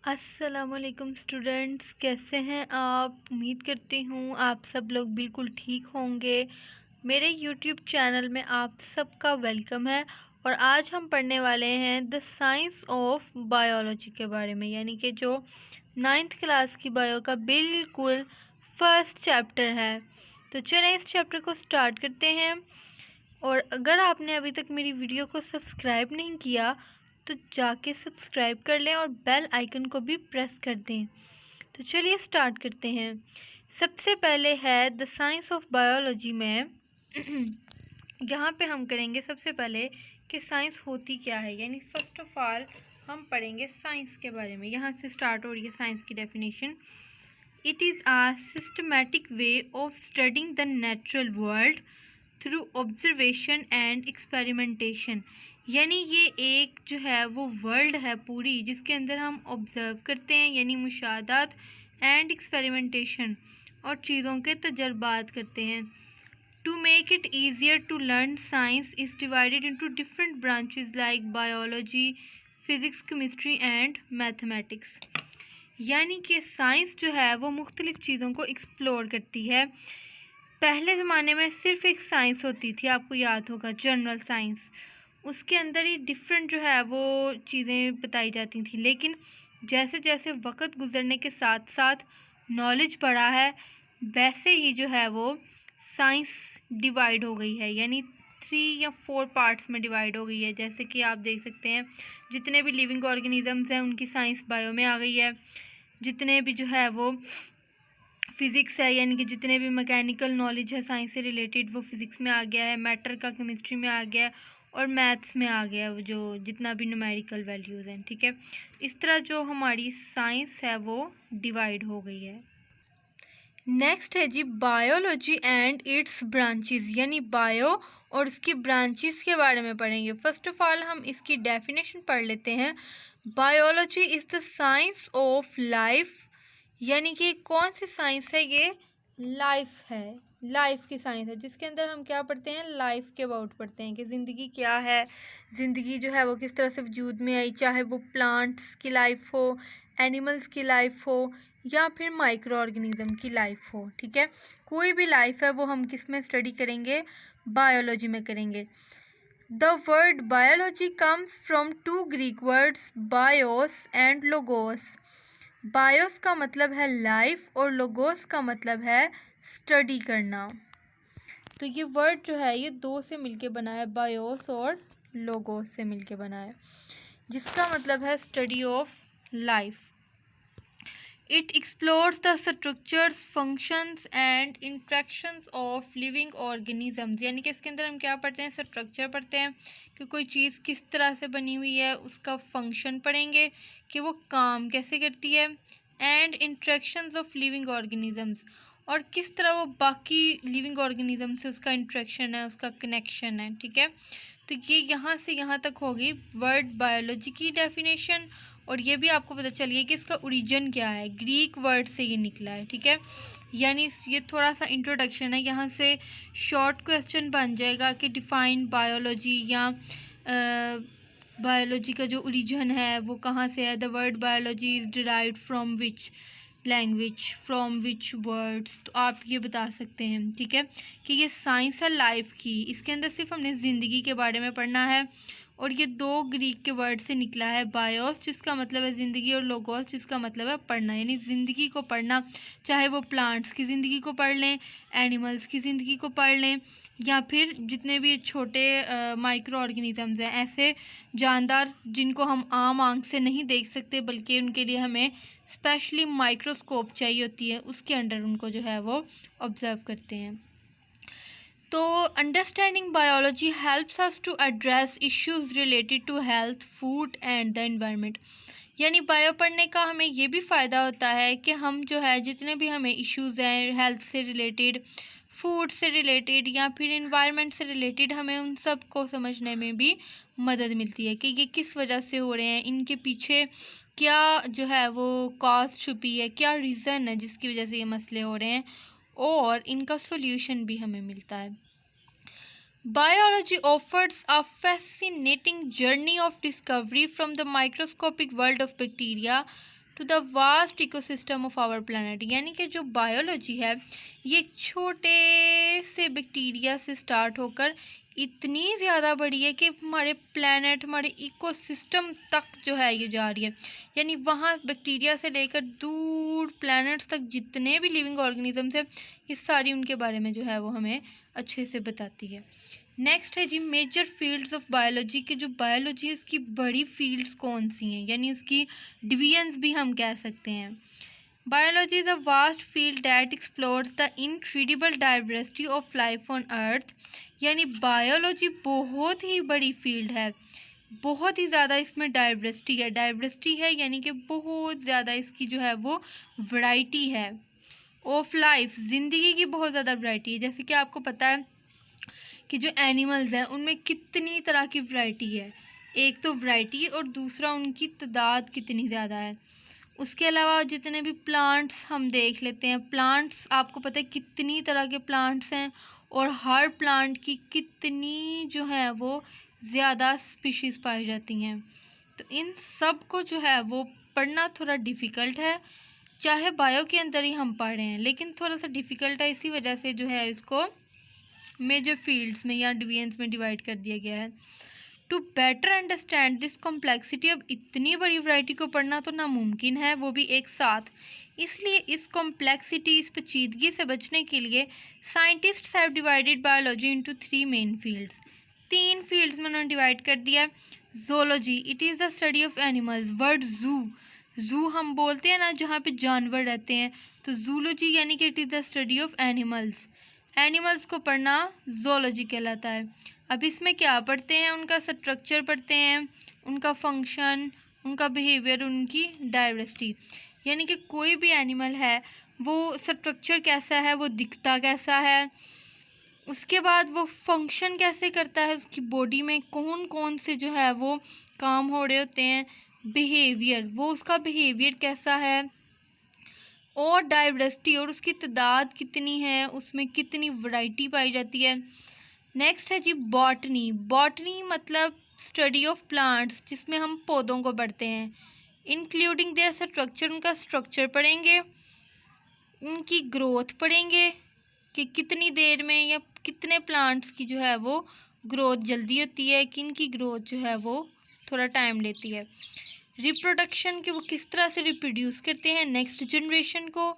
अस्सलामुअलैकुम स्टूडेंट्स, कैसे हैं आप। उम्मीद करती हूँ आप सब लोग बिल्कुल ठीक होंगे। मेरे यूट्यूब चैनल में आप सबका वेलकम है और आज हम पढ़ने वाले हैं द साइंस ऑफ बायोलॉजी के बारे में, यानी कि जो 9th क्लास की बायो का बिल्कुल फर्स्ट चैप्टर है। तो चलें इस चैप्टर को स्टार्ट करते हैं। और अगर आपने अभी तक मेरी वीडियो को सब्सक्राइब नहीं किया तो जाके सब्सक्राइब कर लें और बेल आइकन को भी प्रेस कर दें। तो चलिए स्टार्ट करते हैं। सबसे पहले है द साइंस ऑफ बायोलॉजी में यहाँ पे हम करेंगे सबसे पहले कि साइंस होती क्या है, यानी फर्स्ट ऑफ ऑल हम पढ़ेंगे साइंस के बारे में। यहाँ से स्टार्ट हो रही है साइंस की definition. It is a systematic way of studying the natural world through observation and experimentation, यानी ये एक जो है वो वर्ल्ड है पूरी जिसके अंदर हम ऑब्ज़र्व करते हैं, यानी मुशाहदात एंड एक्सपेरिमेंटेशन और चीज़ों के तजर्बात करते हैं। To make it easier to learn science is divided into different branches like biology, physics, chemistry and mathematics, यानी कि साइंस जो है वो मुख्तलिफ़ चीज़ों को एक्सप्लोर करती है। पहले ज़माने में सिर्फ एक साइंस होती थी, आपको याद होगा, जनरल साइंस। उसके अंदर ही डिफरेंट जो है वो चीज़ें बताई जाती थी, लेकिन जैसे जैसे वक्त गुजरने के साथ साथ नॉलेज बढ़ा है वैसे ही जो है वो साइंस डिवाइड हो गई है, यानी 3 या 4 पार्ट्स में डिवाइड हो गई है। जैसे कि आप देख सकते हैं जितने भी लिविंग ऑर्गेनिजम्स हैं उनकी साइंस बायो में आ गई है, जितने भी जो है वो फिज़िक्स है, यानी कि जितने भी मैकेनिकल नॉलेज है साइंस से रिलेटेड वो फिज़िक्स में आ गया है, मैटर का केमिस्ट्री में आ गया है और मैथ्स में आ गया है, वो जो जितना भी न्यूमेरिकल वैल्यूज़ हैं। ठीक है, इस तरह जो हमारी साइंस है वो डिवाइड हो गई है। नेक्स्ट है जी बायोलॉजी एंड इट्स ब्रांचेस, यानी बायो और इसकी ब्रांचेस के बारे में पढ़ेंगे। फर्स्ट ऑफ ऑल हम इसकी डेफिनेशन पढ़ लेते हैं। Biology is the science of life, यानी कि कौन सी साइंस है ये, लाइफ है, लाइफ की साइंस है, जिसके अंदर हम क्या पढ़ते हैं, लाइफ के अबाउट पढ़ते हैं कि ज़िंदगी क्या है, ज़िंदगी जो है वो किस तरह से वजूद में आई, चाहे वो प्लांट्स की लाइफ हो, एनिमल्स की लाइफ हो या फिर माइक्रो ऑर्गेनिज्म की लाइफ हो। ठीक है, कोई भी लाइफ है वो हम किस में स्टडी करेंगे, बायोलॉजी में करेंगे। The word biology comes from 2 Greek words BIOS and logos. BIOS का मतलब है लाइफ और लोगोस का मतलब है स्टडी करना। तो ये वर्ड जो है ये 2 से मिलके बना है, बायोस और लोगोस से मिलके बना है, जिसका मतलब है study of life. It explores the structures, functions and interactions of living organisms, यानी कि इसके अंदर हम क्या पढ़ते हैं, स्ट्रक्चर पढ़ते हैं कि कोई चीज़ किस तरह से बनी हुई है, उसका फंक्शन पढ़ेंगे कि वो काम कैसे करती है, and interactions of living organisms, और किस तरह वो बाकी लिविंग ऑर्गेनिज्म से उसका इंट्रैक्शन है, उसका कनेक्शन है। ठीक है, तो ये यहाँ से यहाँ तक होगी वर्ड बायोलॉजी की डेफिनेशन। और ये भी आपको पता चल गया कि इसका ओरिजिन क्या है, ग्रीक वर्ड से ये निकला है। ठीक है, यानी ये थोड़ा सा इंट्रोडक्शन है, यहाँ से शॉर्ट क्वेश्चन बन जाएगा कि डिफाइन बायोलॉजी, या बायोलॉजी का जो ओरिजिन है वो कहाँ से है। The word biology is derived from which language, from which words, तो आप ये बता सकते हैं। ठीक है, कि ये साइंस है लाइफ की, इसके अंदर सिर्फ हमने ज़िंदगी के बारे में पढ़ना है। और ये 2 ग्रीक के वर्ड से निकला है, बायोस जिसका मतलब है ज़िंदगी और लोगोस जिसका मतलब है पढ़ना, यानी ज़िंदगी को पढ़ना, चाहे वो प्लांट्स की ज़िंदगी को पढ़ लें, एनिमल्स की ज़िंदगी को पढ़ लें, या फिर जितने भी छोटे माइक्रो ऑर्गेनिजम्स हैं, ऐसे जानदार जिनको हम आम आंख से नहीं देख सकते बल्कि उनके लिए हमें स्पेशली माइक्रोस्कोप चाहिए होती है, उसके अंडर उनको जो है वो ऑब्ज़र्व करते हैं। तो understanding biology helps us to address issues related to health, food and the environment, यानी बायो पढ़ने का हमें ये भी फ़ायदा होता है कि हम जो है जितने भी हमें इश्यूज़ हैं हेल्थ से रिलेटेड, फूड से रिलेटेड या फिर एनवायरनमेंट से रिलेटेड, हमें उन सब को समझने में भी मदद मिलती है कि ये किस वजह से हो रहे हैं, इनके पीछे क्या जो है वो कॉज छुपी है, क्या रीज़न है जिसकी वजह से ये मसले हो रहे हैं, और इनका सॉल्यूशन भी हमें मिलता है। Biology offers a fascinating journey of discovery from the microscopic world of bacteria to the vast ecosystem of our planet. यानी कि जो बायोलॉजी है ये एक छोटे से बैक्टीरिया से स्टार्ट होकर इतनी ज़्यादा बड़ी है कि हमारे प्लैनेट, हमारे इकोसिस्टम तक जो है ये जा रही है। यानी वहाँ बैक्टीरिया से लेकर दूर प्लैनेट्स तक जितने भी लिविंग ऑर्गेनिजम्स हैं ये सारी उनके बारे में जो है वो हमें अच्छे से बताती है। नेक्स्ट है जी मेजर फील्ड्स ऑफ बायोलॉजी के जो बायोलॉजी है उसकी बड़ी फील्ड्स कौन सी हैं, यानी उसकी डिवीजन्स भी हम कह सकते हैं। Biology is a vast field that explores the incredible diversity of life on earth. यानी बायोलॉजी बहुत ही बड़ी फील्ड है, बहुत ही ज़्यादा इसमें डाइवर्सिटी है यानी कि बहुत ज़्यादा इसकी जो है वो वैरायटी है। ऑफ लाइफ, ज़िंदगी की बहुत ज़्यादा वैरायटी है। जैसे कि आपको पता है कि जो एनिमल्स हैं उनमें कितनी तरह की वैरायटी है, एक तो वैरायटी और दूसरा उनकी तादाद कितनी ज़्यादा है। उसके अलावा जितने भी प्लांट्स हम देख लेते हैं, प्लांट्स आपको पता है कितनी तरह के प्लांट्स हैं और हर प्लांट की कितनी जो है वो ज़्यादा स्पीशीज़ पाई जाती हैं। तो इन सब को जो है वो पढ़ना थोड़ा डिफ़िकल्ट है, चाहे बायो के अंदर ही हम पढ़ रहे हैं, लेकिन थोड़ा सा डिफ़िकल्ट है। इसी वजह से जो है इसको मेजर फील्ड्स में या डिवीजन्स में डिवाइड कर दिया गया है। To better understand this complexity, अब इतनी बड़ी वैरायटी को पढ़ना तो नामुमकिन है, वो भी एक साथ। इसलिए इस कॉम्प्लेक्सिटी, इस पेचीदगी से बचने के लिए scientists have divided biology into 3 main fields. 3 fields में उन्होंने डिवाइड कर दिया है। Zoology, it is the study of animals. Word जू हम बोलते हैं ना जहाँ पे जानवर रहते हैं, तो जूलॉजी यानी कि it is the study of animals. Animals को पढ़ना जोलॉजी कहलाता है। अब इसमें क्या पढ़ते हैं, उनका स्ट्रक्चर पढ़ते हैं, उनका फंक्शन, उनका बिहेवियर, उनकी डाइवर्सिटी। यानी कि कोई भी एनिमल है वो स्ट्रक्चर कैसा है, वो दिखता कैसा है, उसके बाद वो फंक्शन कैसे करता है, उसकी बॉडी में कौन कौन से जो है वो काम हो रहे होते हैं, बिहेवियर, वो उसका बिहेवियर कैसा है, और डाइवर्सिटी, और उसकी तादाद कितनी है, उसमें कितनी वैरायटी पाई जाती है। नेक्स्ट है जी बॉटनी। बॉटनी मतलब स्टडी ऑफ प्लांट्स, जिसमें हम पौधों को पढ़ते हैं, इंक्लूडिंग देयर स्ट्रक्चर, उनका स्ट्रक्चर पढ़ेंगे, उनकी ग्रोथ पढ़ेंगे कि कितनी देर में या कितने प्लांट्स की जो है वो ग्रोथ जल्दी होती है, किन की ग्रोथ जो है वो थोड़ा टाइम लेती है। रिप्रोडक्शन के वो किस तरह से रिप्रोड्यूस करते हैं नेक्स्ट जनरेशन को,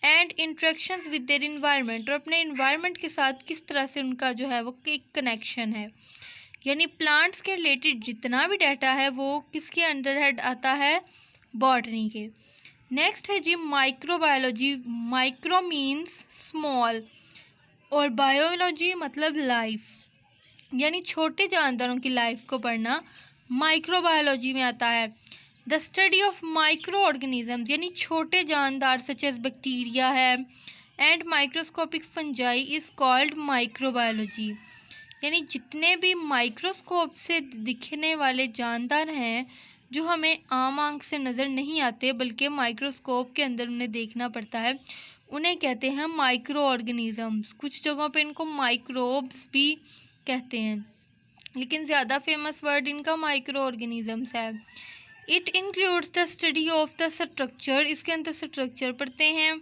and interactions with their environment, और अपने इन्वायरमेंट के साथ किस तरह से उनका जो है वो एक कनेक्शन है। यानी प्लांट्स के रिलेटेड जितना भी डाटा है वो किसके अंडर हेड आता है, बॉटनी के। नेक्स्ट है जी माइक्रोबायोलॉजी। माइक्रो मीन्स स्मॉल और बायोलॉजी मतलब लाइफ, यानी छोटे जानदारों की लाइफ को पढ़ना माइक्रोबायोलॉजी में आता है। The study of micro organisms, यानी छोटे जानदार सच एज बैक्टीरिया है and microscopic fungi is called microbiology. यानी जितने भी माइक्रोस्कोप से दिखने वाले जानदार हैं जो हमें आम आंख से नज़र नहीं आते बल्कि माइक्रोस्कोप के अंदर उन्हें देखना पड़ता है, उन्हें कहते हैं माइक्रो ऑर्गेनिजम्स। कुछ जगहों पे इनको माइक्रोब्स भी कहते हैं, लेकिन ज़्यादा फेमस वर्ड इनका माइक्रो ऑर्गेनिजम्स है। It includes the study of the structure, इसके अंदर स्ट्रक्चर पढ़ते हैं,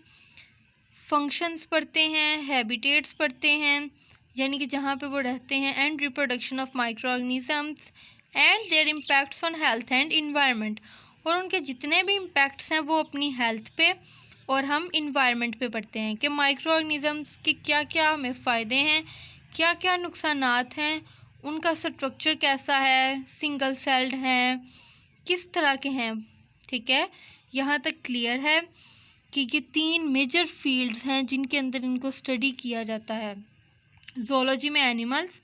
फंक्शंस पढ़ते हैं, हैबिटेट्स पढ़ते हैं यानी कि जहाँ पे वो रहते हैं, and reproduction of micro organisms and their impacts on health and environment, और उनके जितने भी इम्पैक्ट्स हैं वो अपनी हेल्थ पे और हम इन्वायरमेंट पे पढ़ते हैं कि माइक्रो ऑर्गेनिजम्स के क्या क्या हमें फ़ायदे हैं, क्या क्या नुकसानात हैं, उनका स्ट्रक्चर कैसा है, सिंगल सेल्ड हैं, किस तरह के हैं। ठीक है, यहाँ तक क्लियर है कि ये 3 मेजर फील्ड्स हैं जिनके अंदर इनको स्टडी किया जाता है। जोलॉजी में एनिमल्स,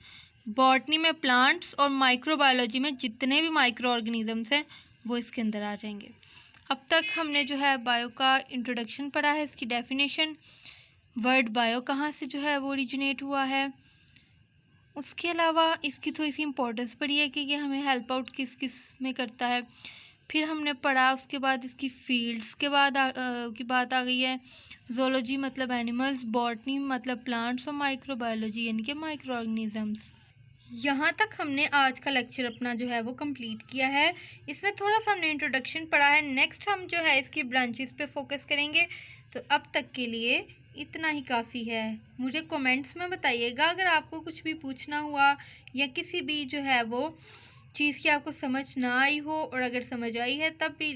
बॉटनी में प्लांट्स, और माइक्रोबायोलॉजी में जितने भी माइक्रो ऑर्गेनिजम्स हैं वो इसके अंदर आ जाएंगे। अब तक हमने जो है बायो का इंट्रोडक्शन पढ़ा है, इसकी डेफिनेशन, वर्ड बायो कहाँ से जो है वो ओरिजिनेट हुआ है, उसके अलावा इसकी थोड़ी सी इम्पोर्टेंस पड़ी है कि ये हमें हेल्प आउट किस किस में करता है। फिर हमने पढ़ा, उसके बाद इसकी फील्ड्स के बाद की बात आ गई है। जोलॉजी मतलब एनिमल्स, बॉटनी मतलब प्लांट्स, और माइक्रोबायोलॉजी यानी कि माइक्रो ऑर्गेनिजम्स। यहाँ तक हमने आज का लेक्चर अपना जो है वो कंप्लीट किया है। इसमें थोड़ा सा हमने इंट्रोडक्शन पढ़ा है। नेक्स्ट हम जो है इसकी ब्रांचेस पे फोकस करेंगे। तो अब तक के लिए इतना ही काफ़ी है। मुझे कमेंट्स में बताइएगा अगर आपको कुछ भी पूछना हुआ या किसी भी जो है वो चीज़ की आपको समझ ना आई हो, और अगर समझ आई है तब भी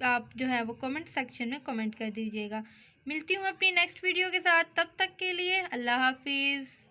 आप जो है वो कमेंट सेक्शन में कमेंट कर दीजिएगा। मिलती हूँ अपनी नेक्स्ट वीडियो के साथ, तब तक के लिए अल्लाह हाफिज़।